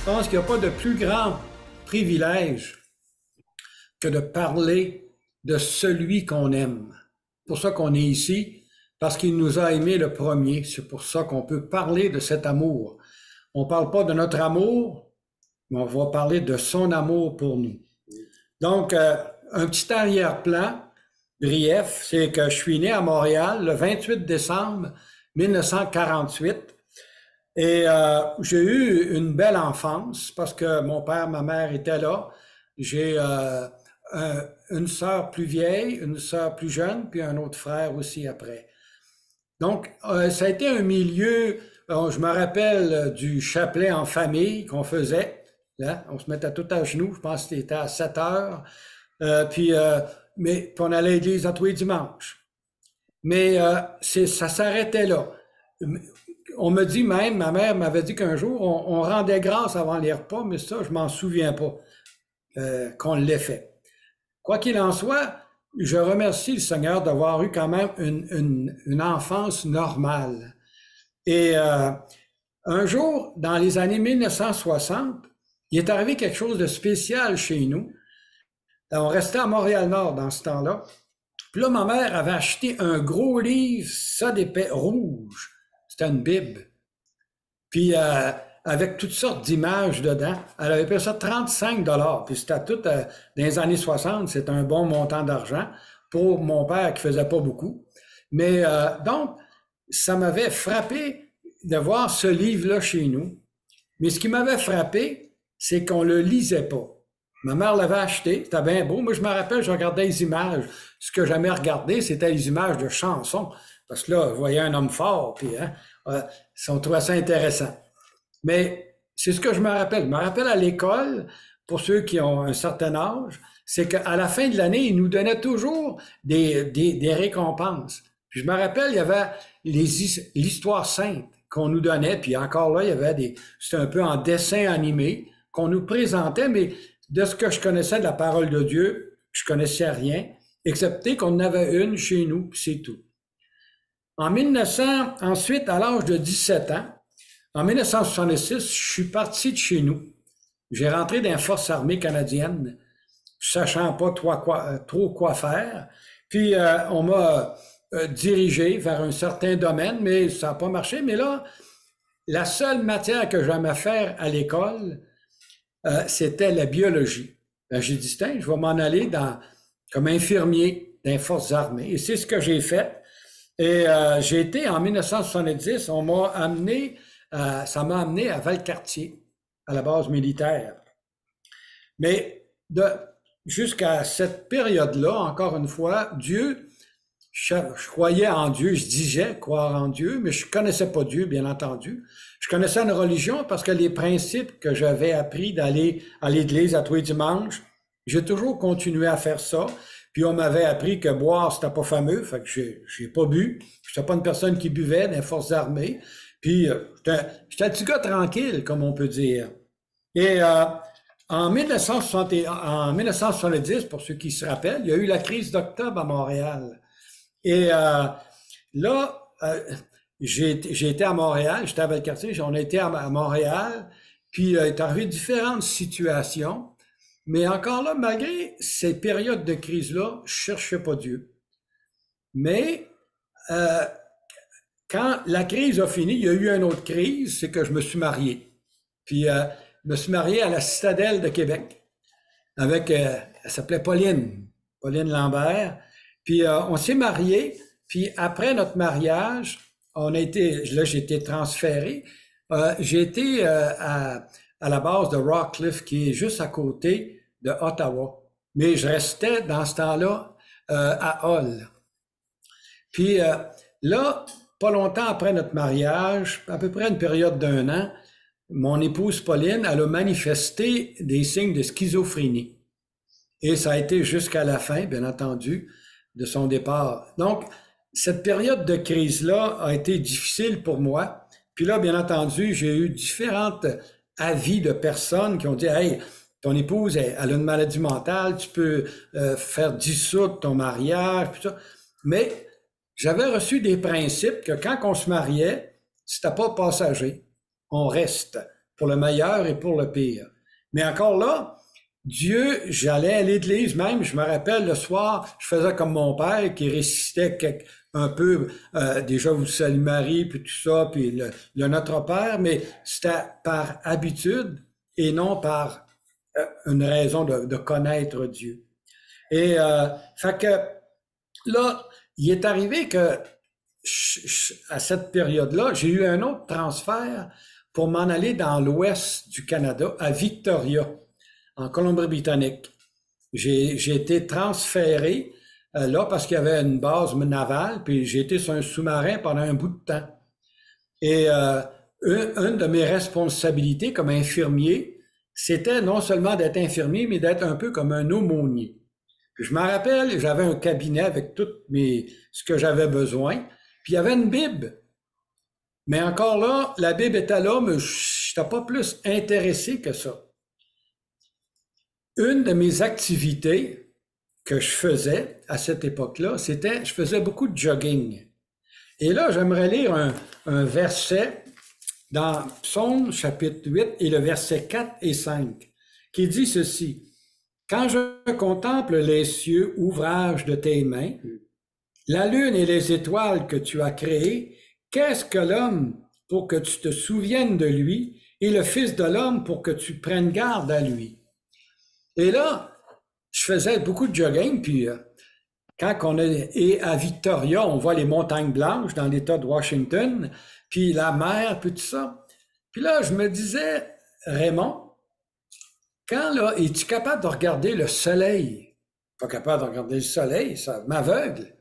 pense qu'il n'y a pas de plus grand privilège que de parler de celui qu'on aime. C'est pour ça qu'on est ici, parce qu'il nous a aimés le premier. C'est pour ça qu'on peut parler de cet amour. On ne parle pas de notre amour, mais on va parler de son amour pour nous. Donc, un petit arrière-plan brief, c'est que je suis né à Montréal le 28 décembre 1948. Et j'ai eu une belle enfance parce que mon père, ma mère étaient là. J'ai une sœur plus vieille, une sœur plus jeune, puis un autre frère aussi après. Donc, ça a été un milieu, je me rappelle du chapelet en famille qu'on faisait. Là, on se mettait tout à genoux, je pense que c'était à 7 heures. Puis on allait à l'église à tous les dimanches. Mais ça s'arrêtait là. On me dit même, ma mère m'avait dit qu'un jour, on rendait grâce avant les repas, mais ça, je m'en souviens pas qu'on l'ait fait. Quoi qu'il en soit, je remercie le Seigneur d'avoir eu quand même une enfance normale. Et un jour, dans les années 1960, il est arrivé quelque chose de spécial chez nous. On restait à Montréal-Nord dans ce temps-là. Puis là, ma mère avait acheté un gros livre, ça d'épais rouge. C'était une Bible. Puis avec toutes sortes d'images dedans. Elle avait payé ça 35 $. Puis c'était tout dans les années 60, c'était un bon montant d'argent pour mon père qui faisait pas beaucoup. Mais donc, ça m'avait frappé de voir ce livre-là chez nous. Mais ce qui m'avait frappé, c'est qu'on le lisait pas. Ma mère l'avait acheté, c'était bien beau. Moi, je me rappelle, je regardais les images. Ce que j'aimais regarder, c'était les images de chansons. Parce que là, je voyais un homme fort, puis on trouvait ça intéressant. Mais c'est ce que je me rappelle. Je me rappelle à l'école, pour ceux qui ont un certain âge, c'est qu'à la fin de l'année, ils nous donnaient toujours des récompenses. Puis je me rappelle, il y avait l'histoire sainte qu'on nous donnait, puis encore là, il y avait c'était un peu en dessin animé qu'on nous présentait, mais de ce que je connaissais de la parole de Dieu, je connaissais rien, excepté qu'on en avait une chez nous, puis c'est tout. En 1900, ensuite, à l'âge de 17 ans, en 1966, je suis parti de chez nous. J'ai rentré dans les Forces armées canadiennes, sachant pas trop quoi faire. Puis, on m'a dirigé vers un certain domaine, mais ça n'a pas marché. Mais là, la seule matière que j'aimais faire à l'école, c'était la biologie. J'ai dit, tiens, je vais m'en aller comme infirmier dans les Forces armées. Et c'est ce que j'ai fait. Et j'ai été en 1970, ça m'a amené à Valcartier, à la base militaire. Mais jusqu'à cette période-là, encore une fois, Dieu, je croyais en Dieu, je disais croire en Dieu, mais je connaissais pas Dieu, bien entendu. Je connaissais une religion parce que les principes que j'avais appris d'aller à l'église à tous les dimanches, j'ai toujours continué à faire ça. Puis on m'avait appris que boire, c'était pas fameux, fait que j'ai pas bu. J'étais pas une personne qui buvait dans les Forces armées. Puis j'étais un petit gars tranquille, comme on peut dire. Et en 1970, pour ceux qui se rappellent, il y a eu la crise d'octobre à Montréal. Et là, j'ai été à Montréal, j'étais à Valcartier, on a été à Montréal, puis il est arrivé différentes situations. Mais encore là, malgré ces périodes de crise-là, je cherchais pas Dieu. Mais quand la crise a fini, il y a eu une autre crise, c'est que je me suis marié. Puis je me suis marié à la Citadelle de Québec avec, elle s'appelait Pauline Lambert. Puis on s'est mariés. Puis après notre mariage, j'ai été transféré. J'ai été à la base de Rockcliffe, qui est juste à côté de Ottawa. Mais je restais dans ce temps-là à Hull. Puis là, pas longtemps après notre mariage, à peu près une période d'1 an, mon épouse Pauline, elle a manifesté des signes de schizophrénie. Et ça a été jusqu'à la fin, bien entendu, de son départ. Donc, cette période de crise-là a été difficile pour moi. Puis là, bien entendu, j'ai eu différentes avis de personnes qui ont dit « Hey, ton épouse, elle a une maladie mentale, tu peux faire dissoudre ton mariage, puis ça. » Mais j'avais reçu des principes que quand on se mariait, c'était pas passager, on reste. pour le meilleur et pour le pire. Mais encore là, Dieu, j'allais à l'église même, je me rappelle le soir, je faisais comme mon père qui récitait un peu, déjà vous salut Marie, puis tout ça, puis le Notre Père, mais c'était par habitude et non par une raison de connaître Dieu. Et fait que là, il est arrivé que à cette période-là, j'ai eu un autre transfert pour m'en aller dans l'ouest du Canada, à Victoria, en Colombie-Britannique. J'ai été transféré là parce qu'il y avait une base navale, puis j'ai été sur un sous-marin pendant un bout de temps. Et une de mes responsabilités comme infirmier, c'était non seulement d'être infirmier, mais d'être un peu comme un aumônier. Puis je me rappelle, j'avais un cabinet avec tout ce que j'avais besoin, puis il y avait une Bible. Mais encore là, la Bible était là, mais je n'étais pas plus intéressé que ça. Une de mes activités que je faisais à cette époque-là, c'était, je faisais beaucoup de jogging. Et là, j'aimerais lire un verset dans Psaume chapitre 8 et le verset 4 et 5, qui dit ceci. Quand je contemple les cieux, ouvrage de tes mains, la lune et les étoiles que tu as créées, qu'est-ce que l'homme pour que tu te souviennes de lui et le Fils de l'homme pour que tu prennes garde à lui? Et là, je faisais beaucoup de jogging, puis quand on est à Victoria, on voit les montagnes blanches dans l'État de Washington, puis la mer, puis tout ça. Puis là, je me disais, Raymond, quand là, es-tu capable de regarder le soleil? Pas capable de regarder le soleil, ça m'aveugle.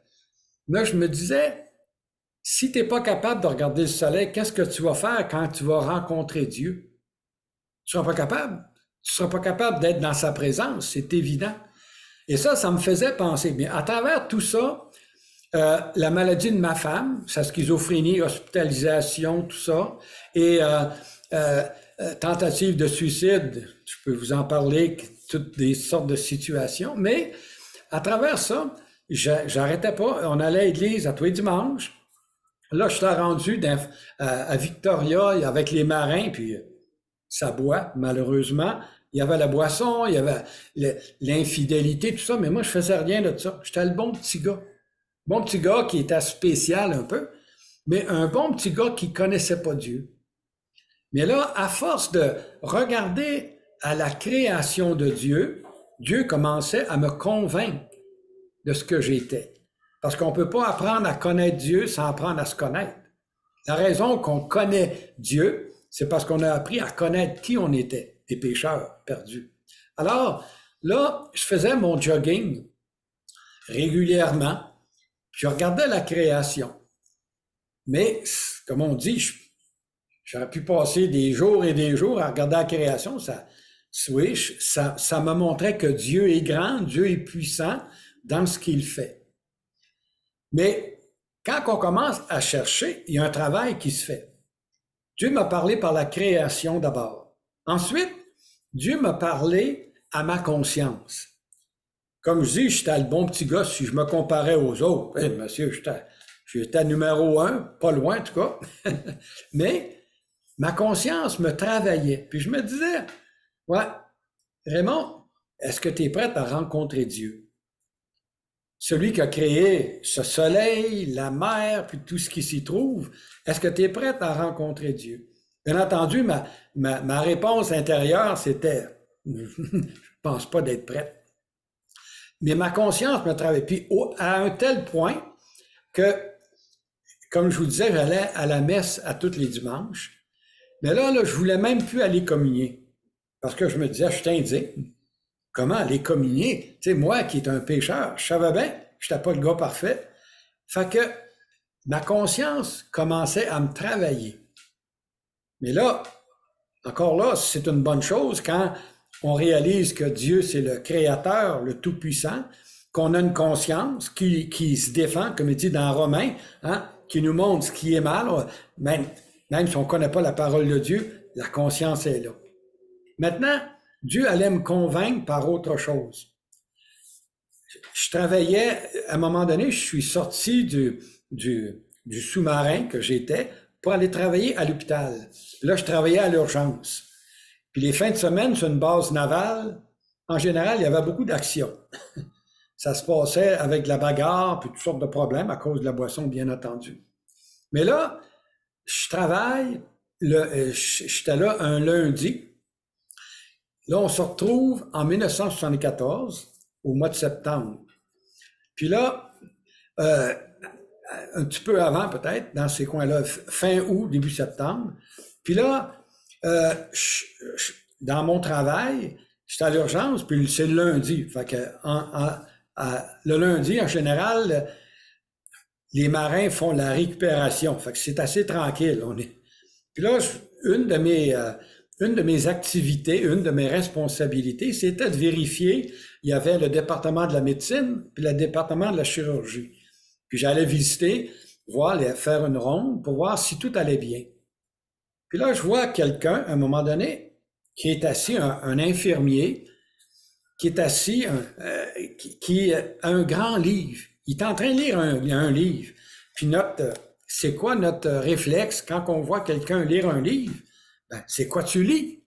Là, je me disais, si tu n'es pas capable de regarder le soleil, qu'est-ce que tu vas faire quand tu vas rencontrer Dieu? Tu ne seras pas capable. Tu ne seras pas capable d'être dans sa présence, c'est évident. Et ça me faisait penser. Mais à travers tout ça, la maladie de ma femme, sa schizophrénie, hospitalisation, tout ça, et tentative de suicide, je peux vous en parler, toutes des sortes de situations, mais à travers ça, j'arrêtais pas, on allait à l'église à tous les dimanches. Là, je suis rendu à Victoria avec les marins, puis ça boit, malheureusement. Il y avait la boisson, il y avait l'infidélité, tout ça, mais moi, je faisais rien de ça. J'étais le bon petit gars. Bon petit gars qui était spécial un peu, mais un bon petit gars qui connaissait pas Dieu. Mais là, à force de regarder à la création de Dieu, Dieu commençait à me convaincre de ce que j'étais. Parce qu'on ne peut pas apprendre à connaître Dieu sans apprendre à se connaître. La raison qu'on connaît Dieu, c'est parce qu'on a appris à connaître qui on était, des pécheurs perdus. Alors, là, je faisais mon jogging régulièrement, je regardais la création. Mais, comme on dit, j'aurais pu passer des jours et des jours à regarder la création. Ça me montrait que Dieu est grand, Dieu est puissant dans ce qu'il fait. Mais quand on commence à chercher, il y a un travail qui se fait. Dieu m'a parlé par la création d'abord. Ensuite, Dieu m'a parlé à ma conscience. Comme je dis, j'étais le bon petit gars si je me comparais aux autres. Hey, monsieur, j'étais numéro 1, pas loin en tout cas. Mais ma conscience me travaillait. Puis je me disais, ouais, Raymond, est-ce que tu es prêt à rencontrer Dieu? Celui qui a créé ce soleil, la mer, puis tout ce qui s'y trouve, est-ce que tu es prêt à rencontrer Dieu? Bien entendu, ma réponse intérieure, c'était, je pense pas d'être prête. Mais ma conscience me travaillait. Puis à un tel point que, comme je vous disais, j'allais à la messe à tous les dimanches. Mais là, je voulais même plus aller communier. Parce que je me disais, je suis indigne. Comment aller communier? Tu sais, moi qui est un pécheur, je savais bien que je n'étais pas le gars parfait. Fait que ma conscience commençait à me travailler. Mais là, encore là, c'est une bonne chose quand on réalise que Dieu, c'est le Créateur, le Tout-Puissant, qu'on a une conscience qui se défend, comme il dit dans Romains, hein, qui nous montre ce qui est mal. Même si on ne connaît pas la parole de Dieu, la conscience est là. Maintenant, Dieu allait me convaincre par autre chose. Je travaillais, à un moment donné, je suis sorti du sous-marin que j'étais pour aller travailler à l'hôpital. Là, je travaillais à l'urgence. Puis les fins de semaine sur une base navale, en général, il y avait beaucoup d'actions. Ça se passait avec de la bagarre, puis toutes sortes de problèmes à cause de la boisson, bien entendu. Mais là, je travaille, j'étais là un lundi. Là, on se retrouve en 1974, au mois de septembre. Puis là, un petit peu avant peut-être, dans ces coins-là, fin août, début septembre. Puis là, dans mon travail, j'étais à l'urgence, puis c'est le lundi. Fait que le lundi, en général, les marins font la récupération. Fait que c'est assez tranquille. Puis là, une de mes activités, une de mes responsabilités, c'était de vérifier. Il y avait le département de la médecine, puis le département de la chirurgie. Puis j'allais visiter, faire une ronde pour voir si tout allait bien. Puis là, je vois quelqu'un, à un moment donné, qui est assis, un infirmier, qui est assis, qui a un grand livre. Il est en train de lire un livre. Puis c'est quoi notre réflexe quand on voit quelqu'un lire un livre? Ben, c'est quoi tu lis?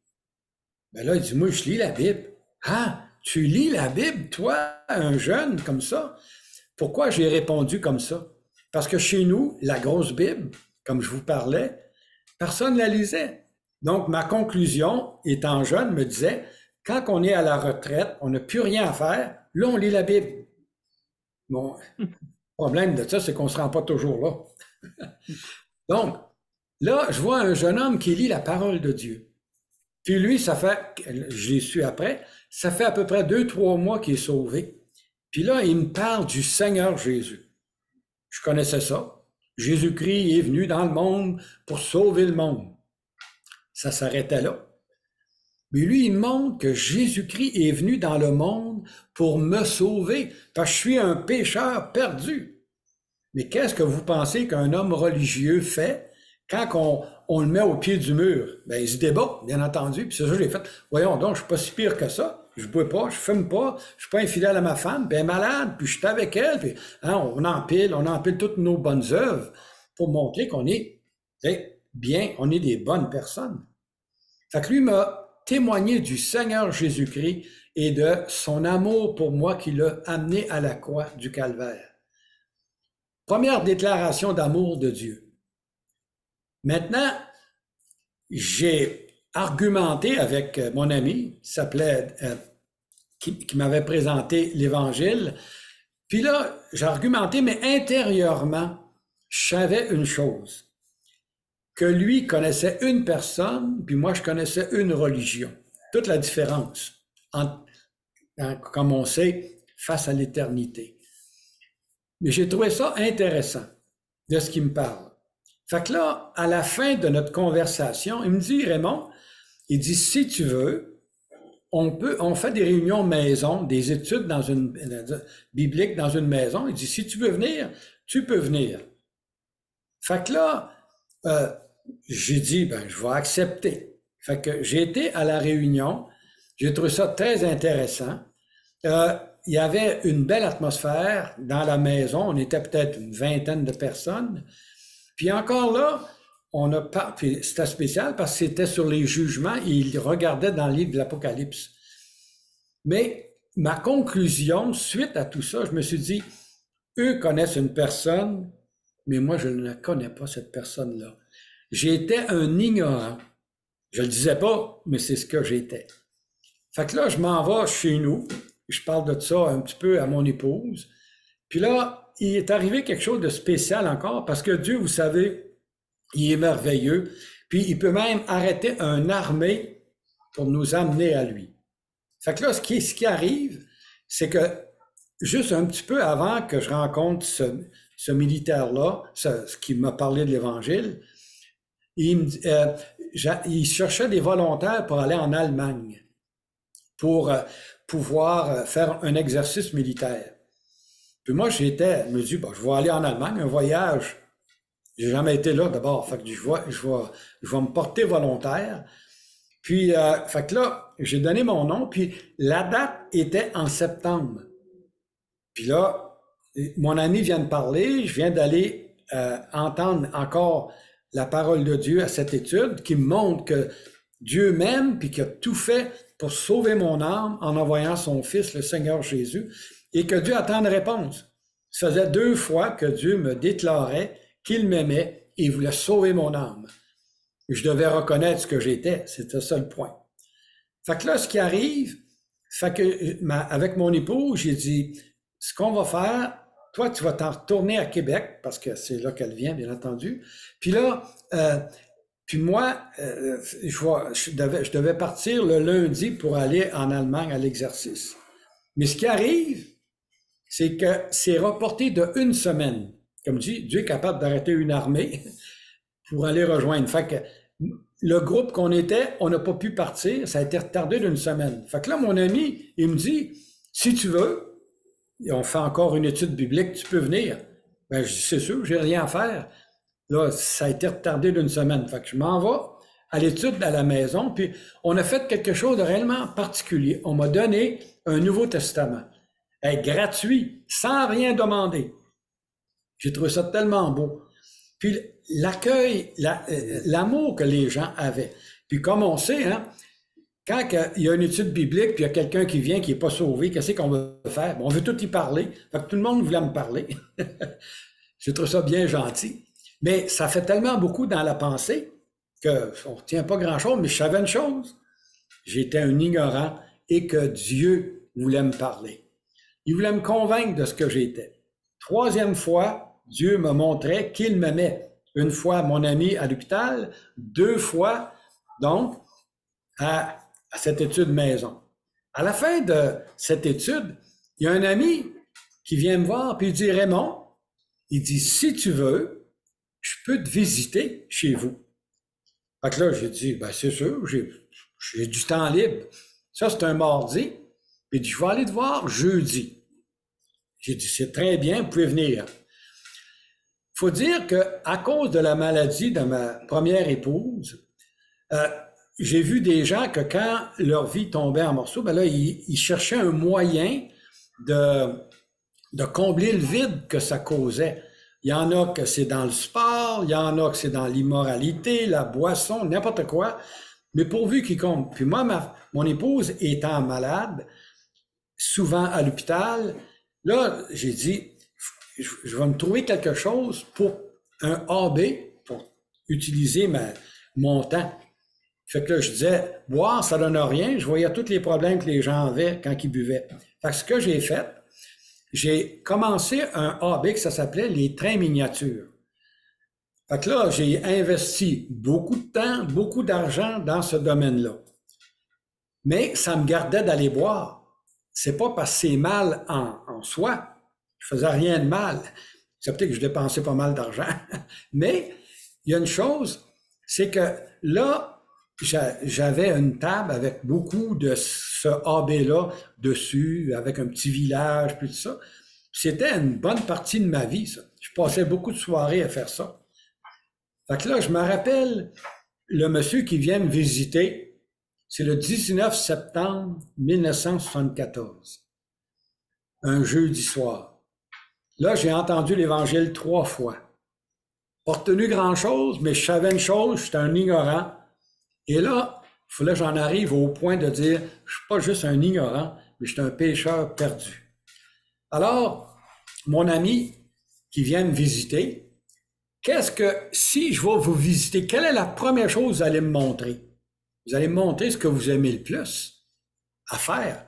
Ben là, il dit, moi, je lis la Bible. Ah, tu lis la Bible, toi, un jeune comme ça? Pourquoi j'ai répondu comme ça? Parce que chez nous, la grosse Bible, comme je vous parlais, personne ne la lisait. Donc, ma conclusion, étant jeune, me disait, quand on est à la retraite, on n'a plus rien à faire, là, on lit la Bible. Bon, le problème de ça, c'est qu'on ne se rend pas toujours là. Donc, là, je vois un jeune homme qui lit la parole de Dieu. Puis lui, je l'ai su après, ça fait à peu près 2-3 mois qu'il est sauvé. Puis là, il me parle du Seigneur Jésus. Je connaissais ça. Jésus-Christ est venu dans le monde pour sauver le monde. Ça s'arrêtait là. Mais lui, il montre que Jésus-Christ est venu dans le monde pour me sauver, parce que je suis un pécheur perdu. Mais qu'est-ce que vous pensez qu'un homme religieux fait quand on le met au pied du mur? Ben, il se débat, bien entendu. Puis c'est ça que j'ai fait. Voyons donc, je suis pas si pire que ça. Je bois pas, je fume pas, je suis pas infidèle à ma femme, puis elle est malade, puis je suis avec elle, puis on empile toutes nos bonnes œuvres pour montrer qu'on est bien, on est des bonnes personnes. Fait que lui m'a témoigné du Seigneur Jésus-Christ et de son amour pour moi qui l'a amené à la croix du Calvaire. Première déclaration d'amour de Dieu. Maintenant, j'ai argumenté avec mon ami, qui s'appelait, qui m'avait présenté l'Évangile. Puis là, j'ai argumenté, mais intérieurement, je savais une chose, que lui connaissait une personne, puis moi, je connaissais une religion. Toute la différence, comme on sait, face à l'éternité. Mais j'ai trouvé ça intéressant, de ce qu'il me parle. Fait que là, à la fin de notre conversation, il me dit, Raymond, il dit, si tu veux, on fait des réunions maison, des études bibliques dans une maison. Il dit, si tu veux venir, tu peux venir. Fait que là, j'ai dit, ben, je vais accepter. Fait que j'ai été à la réunion. J'ai trouvé ça très intéressant. Il y avait une belle atmosphère dans la maison. On était peut-être une vingtaine de personnes. Puis encore là, puis c'était spécial parce que c'était sur les jugements et il regardait dans le livre de l'Apocalypse. Mais ma conclusion, suite à tout ça, je me suis dit, eux connaissent une personne, mais moi, je ne connais pas cette personne-là. J'étais un ignorant. Je le disais pas, mais c'est ce que j'étais. Fait que là, je m'en vais chez nous. Je parle de ça un petit peu à mon épouse. Puis là, il est arrivé quelque chose de spécial encore parce que Dieu, vous savez, il est merveilleux. Puis il peut même arrêter une armée pour nous amener à lui. Fait que là, ce qui arrive, c'est que juste un petit peu avant que je rencontre ce militaire-là, ce qui m'a parlé de l'Évangile, il cherchait des volontaires pour aller en Allemagne, pour pouvoir faire un exercice militaire. Puis moi, je me dis, bon, je vais aller en Allemagne, un voyage. J'ai jamais été là d'abord, fait que je vais me porter volontaire. Puis, fait que là, j'ai donné mon nom, puis la date était en septembre. Puis là, mon ami vient de parler, je viens d'aller entendre encore la parole de Dieu à cette étude qui me montre que Dieu m'aime, puis qu'il a tout fait pour sauver mon âme en envoyant son Fils, le Seigneur Jésus, et que Dieu attend une réponse. Ça faisait 2 fois que Dieu me déclarait qu'il m'aimait et il voulait sauver mon âme. Je devais reconnaître ce que j'étais, c'était ça le point. Fait que là, ce qui arrive, fait que avec mon épouse, j'ai dit, ce qu'on va faire, toi, tu vas t'en retourner à Québec, parce que c'est là qu'elle vient, bien entendu. Puis là, puis moi, je devais partir le lundi pour aller en Allemagne à l'exercice. Mais ce qui arrive, c'est que c'est reporté de 1 semaine. Comme dit, Dieu est capable d'arrêter une armée pour aller rejoindre. Fait que le groupe qu'on était, on n'a pas pu partir, ça a été retardé d'1 semaine. Fait que là, mon ami, il me dit, si tu veux, on fait encore une étude biblique, tu peux venir. Ben, je dis, c'est sûr, j'ai rien à faire. Là, ça a été retardé d'1 semaine. Fait que je m'en vais à l'étude à la maison, puis on a fait quelque chose de réellement particulier. On m'a donné un Nouveau Testament, gratuit, sans rien demander. J'ai trouvé ça tellement beau. Puis l'accueil, l'amour que les gens avaient. Puis comme on sait, hein, quand il y a une étude biblique, puis il y a quelqu'un qui vient qui n'est pas sauvé, qu'est-ce qu'on veut faire? Bon, on veut tout y parler. Fait que tout le monde voulait me parler. J'ai trouvé ça bien gentil. Mais ça fait tellement beaucoup dans la pensée qu'on ne retient pas grand-chose, mais je savais une chose. J'étais un ignorant et que Dieu voulait me parler. Il voulait me convaincre de ce que j'étais. 3e fois, Dieu me montrait qu'il m'aimait. 1 fois, mon ami à l'hôpital, 2 fois, donc, à cette étude maison. À la fin de cette étude, il y a un ami qui vient me voir, puis il dit, Raymond, il dit, si tu veux, je peux te visiter chez vous. Fait que là, j'ai dit, ben c'est sûr, j'ai du temps libre. Ça, c'est un mardi. Puis il dit, je vais aller te voir jeudi. J'ai dit, c'est très bien, vous pouvez venir. Il faut dire qu'à cause de la maladie de ma première épouse, j'ai vu des gens que quand leur vie tombait en morceaux, ben là, ils cherchaient un moyen de combler le vide que ça causait. Il y en a que c'est dans le sport, il y en a que c'est dans l'immoralité, la boisson, n'importe quoi, mais pourvu qu'ils comptent. Puis moi, mon épouse étant malade, souvent à l'hôpital, là, j'ai dit, je vais me trouver quelque chose pour un AB, pour utiliser mon temps. Fait que là, je disais, boire, ça donne rien. Je voyais tous les problèmes que les gens avaient quand ils buvaient. Fait que ce que j'ai fait, j'ai commencé un hobby que ça s'appelait les trains miniatures. Fait que là, j'ai investi beaucoup de temps, beaucoup d'argent dans ce domaine-là. Mais ça me gardait d'aller boire. C'est pas parce que c'est mal en soi. Je faisais rien de mal. C'est peut-être que je dépensais pas mal d'argent. Mais il y a une chose, c'est que là, j'avais une table avec beaucoup de ce AB-là dessus, avec un petit village, puis tout ça. C'était une bonne partie de ma vie, ça. Je passais beaucoup de soirées à faire ça. Fait que là, je me rappelle, le monsieur qui vient me visiter, c'est le 19 septembre 1974, un jeudi soir. Là, j'ai entendu l'Évangile 3 fois. Pas retenu grand-chose, mais je savais une chose, j'étais un ignorant. Et là, il fallait que j'en arrive au point de dire, je suis pas juste un ignorant, mais je suis un pécheur perdu. Alors, mon ami qui vient me visiter, si je vais vous visiter, quelle est la première chose que vous allez me montrer? Vous allez me montrer ce que vous aimez le plus à faire.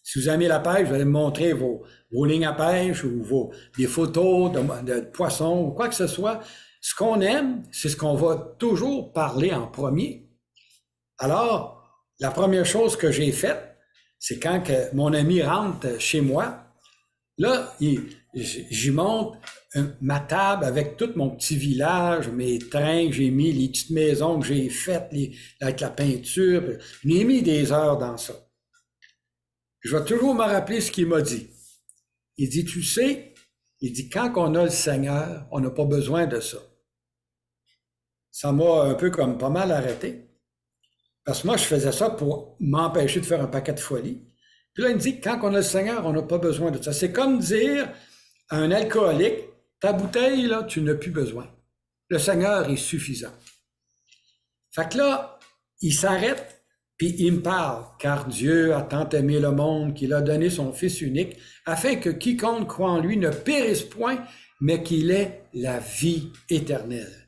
Si vous aimez la pêche, vous allez me montrer vos lignes à pêche ou des photos de poissons ou quoi que ce soit. Ce qu'on aime, c'est ce qu'on va toujours parler en premier. Alors, la première chose que j'ai faite, c'est quand mon ami rentre chez moi, là, j'y monte ma table avec tout mon petit village, mes trains que j'ai mis, les petites maisons que j'ai faites avec la peinture. J'ai mis des heures dans ça. Je vais toujours me rappeler ce qu'il m'a dit. Il dit, tu sais, il dit, quand on a le Seigneur, on n'a pas besoin de ça. Ça m'a un peu comme pas mal arrêté. Parce que moi, je faisais ça pour m'empêcher de faire un paquet de folies. Puis là, il me dit, quand on a le Seigneur, on n'a pas besoin de ça. C'est comme dire à un alcoolique, ta bouteille, là, tu n'as plus besoin. Le Seigneur est suffisant. Fait que là, il s'arrête, puis il me parle. Car Dieu a tant aimé le monde qu'il a donné son Fils unique, afin que quiconque croit en lui ne périsse point, mais qu'il ait la vie éternelle.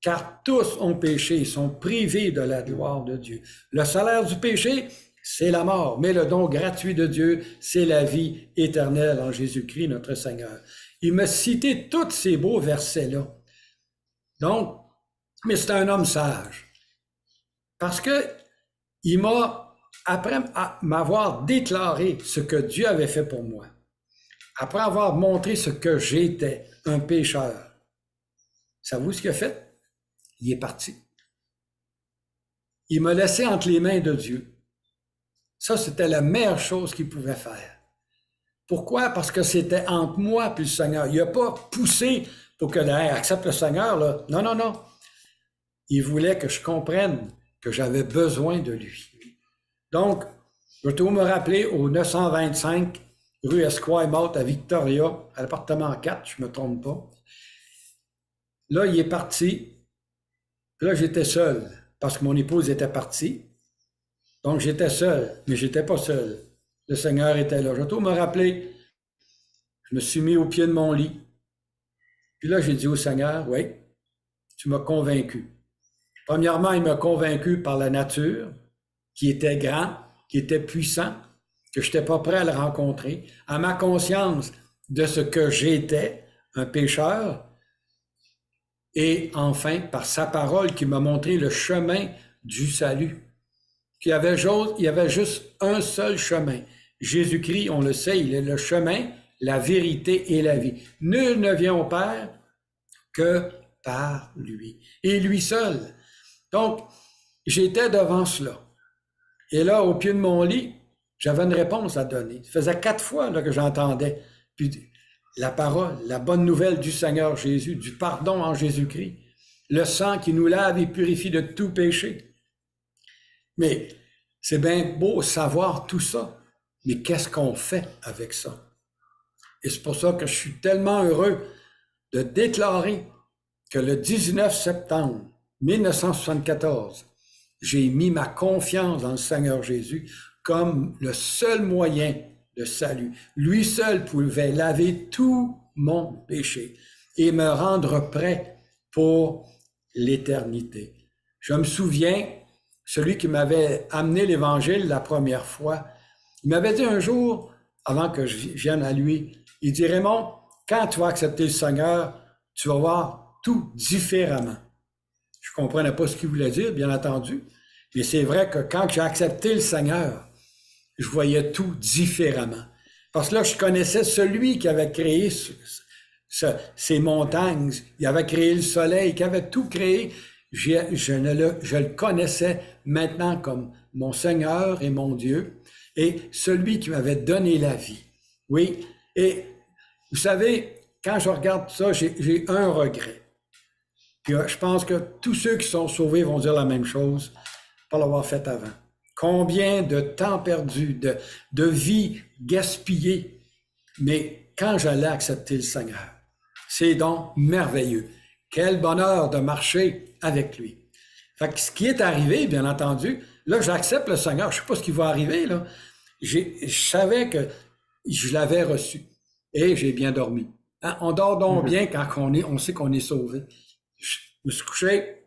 Car tous ont péché et sont privés de la gloire de Dieu. Le salaire du péché, c'est la mort, mais le don gratuit de Dieu, c'est la vie éternelle en Jésus-Christ, notre Seigneur. Il m'a cité tous ces beaux versets-là. Donc, mais c'est un homme sage. Parce que il m'a, après m'avoir déclaré ce que Dieu avait fait pour moi, après avoir montré ce que j'étais, un pécheur, savez-vous ce qu'il a fait? Il est parti. Il m'a laissé entre les mains de Dieu. Ça, c'était la meilleure chose qu'il pouvait faire. Pourquoi? Parce que c'était entre moi et le Seigneur. Il n'a pas poussé pour que accepte le Seigneur. Là. Non, non, non. Il voulait que je comprenne que j'avais besoin de lui. Donc, je vais toujours me rappeler au 925 rue Esquimalt à Victoria, à l'appartement 4, je ne me trompe pas. Là, il est parti. Là, j'étais seul parce que mon épouse était partie. Donc, j'étais seul, mais je n'étais pas seul. Le Seigneur était là. Je vais toujours me rappeler, je me suis mis au pied de mon lit. Puis là, j'ai dit au Seigneur, oui, tu m'as convaincu. Premièrement, il m'a convaincu par la nature, qui était grand, qui était puissant, que je n'étais pas prêt à le rencontrer, à ma conscience de ce que j'étais, un pécheur, et enfin, par sa parole qui m'a montré le chemin du salut. Il y avait juste un seul chemin. Jésus-Christ, on le sait, il est le chemin, la vérité et la vie. Nul ne vient au Père que par lui. Et lui seul. Donc, j'étais devant cela. Et là, au pied de mon lit, j'avais une réponse à donner. Ça faisait 4 fois là, que j'entendais. Puis la parole, la bonne nouvelle du Seigneur Jésus, du pardon en Jésus-Christ, le sang qui nous lave et purifie de tout péché. Mais c'est bien beau savoir tout ça, mais qu'est-ce qu'on fait avec ça? Et c'est pour ça que je suis tellement heureux de déclarer que le 19 septembre 1974, j'ai mis ma confiance dans le Seigneur Jésus comme le seul moyen de salut. Lui seul pouvait laver tout mon péché et me rendre prêt pour l'éternité. Je me souviens, celui qui m'avait amené l'Évangile la première fois, il m'avait dit un jour, avant que je vienne à lui, il dit, Raymond, quand tu vas accepter le Seigneur, tu vas voir tout différemment. Je ne comprenais pas ce qu'il voulait dire, bien entendu, mais c'est vrai que quand j'ai accepté le Seigneur, je voyais tout différemment. Parce que là, je connaissais celui qui avait créé ces montagnes, il avait créé le soleil, qui avait tout créé. Je le connaissais maintenant comme mon Seigneur et mon Dieu, et celui qui m'avait donné la vie. Oui, et vous savez, quand je regarde ça, j'ai un regret. Puis je pense que tous ceux qui sont sauvés vont dire la même chose, pas l'avoir fait avant. Combien de temps perdu, de vie gaspillée. Mais quand j'allais accepter le Seigneur, c'est donc merveilleux. Quel bonheur de marcher avec lui. Fait que ce qui est arrivé, bien entendu, là, j'accepte le Seigneur. Je ne sais pas ce qui va arriver, là. Je savais que je l'avais reçu et j'ai bien dormi. Hein? On dort donc bien quand on sait qu'on est sauvé. Je me suis couché.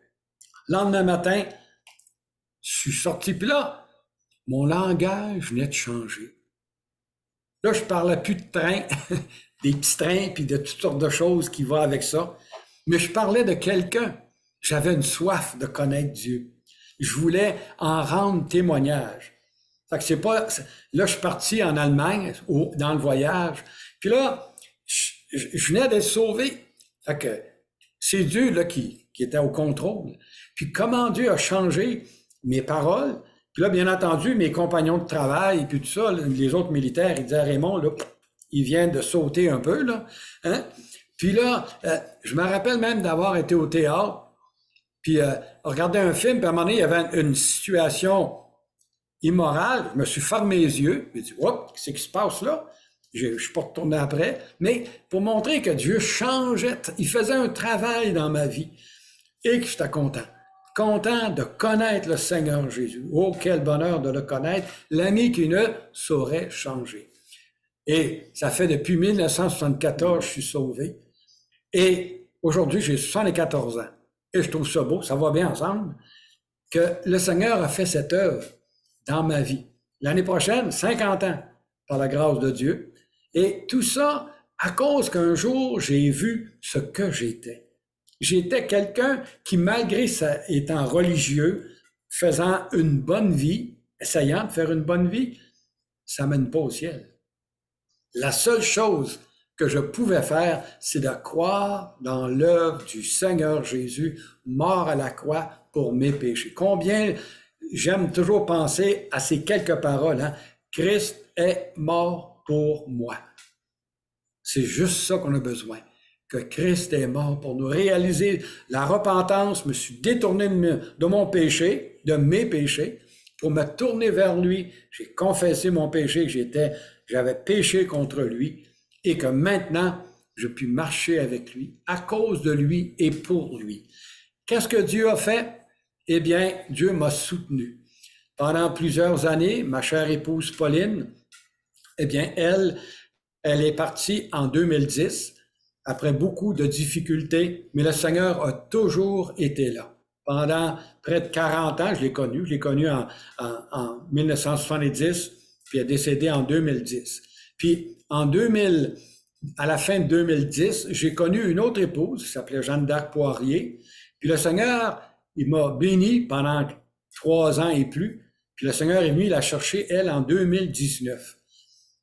Le lendemain matin, je suis sorti, puis là, mon langage venait de changer. Là, je parlais plus de train, des petits trains, puis de toutes sortes de choses qui vont avec ça. Mais je parlais de quelqu'un. J'avais une soif de connaître Dieu. Je voulais en rendre témoignage. Fait que c'est pas... Là, je suis parti en Allemagne, dans le voyage. Puis là, je venais d'être sauvé. Fait que c'est Dieu là, qui était au contrôle. Puis comment Dieu a changé mes paroles. Puis là, bien entendu, mes compagnons de travail, puis tout ça, les autres militaires, ils disaient, Raymond, là, il vient de sauter un peu, là. Hein? Puis là, je me rappelle même d'avoir été au théâtre, puis regarder un film, puis à un moment donné, il y avait une situation immorale. Je me suis fermé les yeux, puis j'ai dit, hop, qu'est-ce qui se passe là? Je ne suis pas retourné après, mais pour montrer que Dieu changeait, il faisait un travail dans ma vie et que j'étais content. content de connaître le Seigneur Jésus. Oh, quel bonheur de le connaître, l'ami qui ne saurait changer. Et ça fait depuis 1974 je suis sauvé. Et aujourd'hui, j'ai 74 ans. Et je trouve ça beau, ça va bien ensemble, que le Seigneur a fait cette œuvre dans ma vie. L'année prochaine, 50 ans, par la grâce de Dieu. Et tout ça à cause qu'un jour, j'ai vu ce que j'étais. J'étais quelqu'un qui, malgré étant religieux, faisant une bonne vie, essayant de faire une bonne vie, ça mène pas au ciel. La seule chose que je pouvais faire, c'est de croire dans l'œuvre du Seigneur Jésus, mort à la croix pour mes péchés. Combien j'aime toujours penser à ces quelques paroles, hein? Christ est mort pour moi. C'est juste ça qu'on a besoin, que Christ est mort pour nous réaliser la repentance. Je me suis détourné de mon péché, de mes péchés, pour me tourner vers lui. J'ai confessé mon péché, que j'avais péché contre lui, et que maintenant, je puis marcher avec lui, à cause de lui et pour lui. Qu'est-ce que Dieu a fait? Eh bien, Dieu m'a soutenu. Pendant plusieurs années, ma chère épouse Pauline, eh bien, elle est partie en 2010, après beaucoup de difficultés, mais le Seigneur a toujours été là. Pendant près de 40 ans, je l'ai connu en 1970, puis elle est décédée en 2010. Puis à la fin de 2010, j'ai connu une autre épouse qui s'appelait Jeanne d'Arc Poirier. Puis le Seigneur, il m'a béni pendant 3 ans et plus. Puis le Seigneur est venu la chercher, elle, en 2019.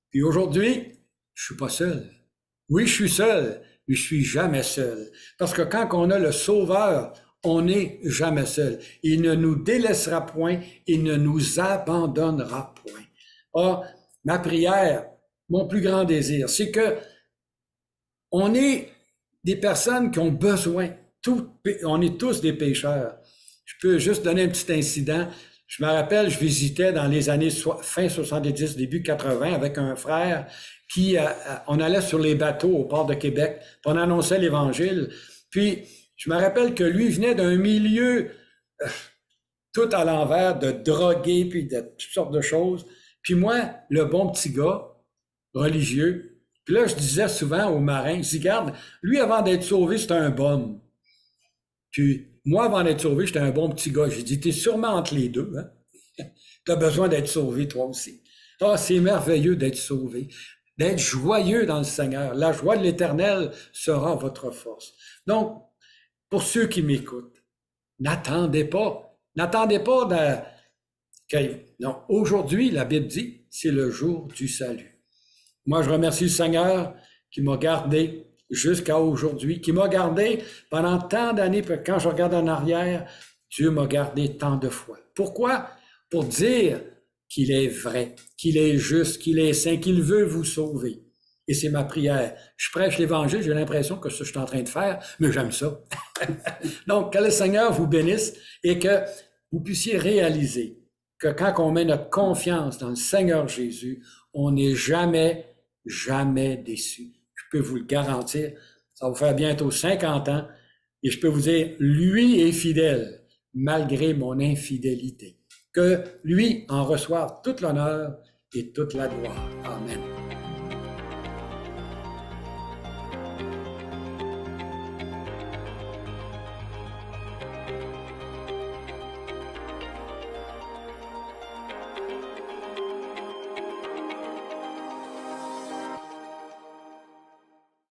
Puis aujourd'hui, je suis pas seul. Oui, je suis seul, mais je suis jamais seul. Parce que quand on a le Sauveur, on n'est jamais seul. Il ne nous délaissera point, il ne nous abandonnera point. Ah, ma prière, mon plus grand désir, c'est que on est des personnes qui ont besoin. On est tous des pécheurs. Je peux juste donner un petit incident. Je me rappelle, je visitais dans les années fin 70, début 80 avec un frère qui, on allait sur les bateaux au port de Québec, puis on annonçait l'Évangile. Puis, je me rappelle que lui venait d'un milieu tout à l'envers, de drogués, puis de toutes sortes de choses. Puis moi, le bon petit gars, religieux, puis là, je disais souvent aux marins, je dis, regarde, lui, avant d'être sauvé, c'était un bum. Puis moi, avant d'être sauvé, j'étais un bon petit gars. J'ai dit, t'es sûrement entre les deux, hein? T'as besoin d'être sauvé, toi aussi. Ah, c'est merveilleux d'être sauvé, d'être joyeux dans le Seigneur. La joie de l'Éternel sera votre force. Donc, pour ceux qui m'écoutent, n'attendez pas. N'attendez pas non, aujourd'hui, la Bible dit, c'est le jour du salut. Moi, je remercie le Seigneur qui m'a gardé jusqu'à aujourd'hui, qui m'a gardé pendant tant d'années. Quand je regarde en arrière, Dieu m'a gardé tant de fois. Pourquoi? Pour dire qu'il est vrai, qu'il est juste, qu'il est saint, qu'il veut vous sauver. Et c'est ma prière. Je prêche l'Évangile, j'ai l'impression que ce que je suis en train de faire, mais j'aime ça. Donc, que le Seigneur vous bénisse et que vous puissiez réaliser que quand on met notre confiance dans le Seigneur Jésus, on n'est jamais déçu. Je peux vous le garantir. Ça va vous faire bientôt 50 ans et je peux vous dire, lui est fidèle malgré mon infidélité. Que lui en reçoive toute l'honneur et toute la gloire. Amen.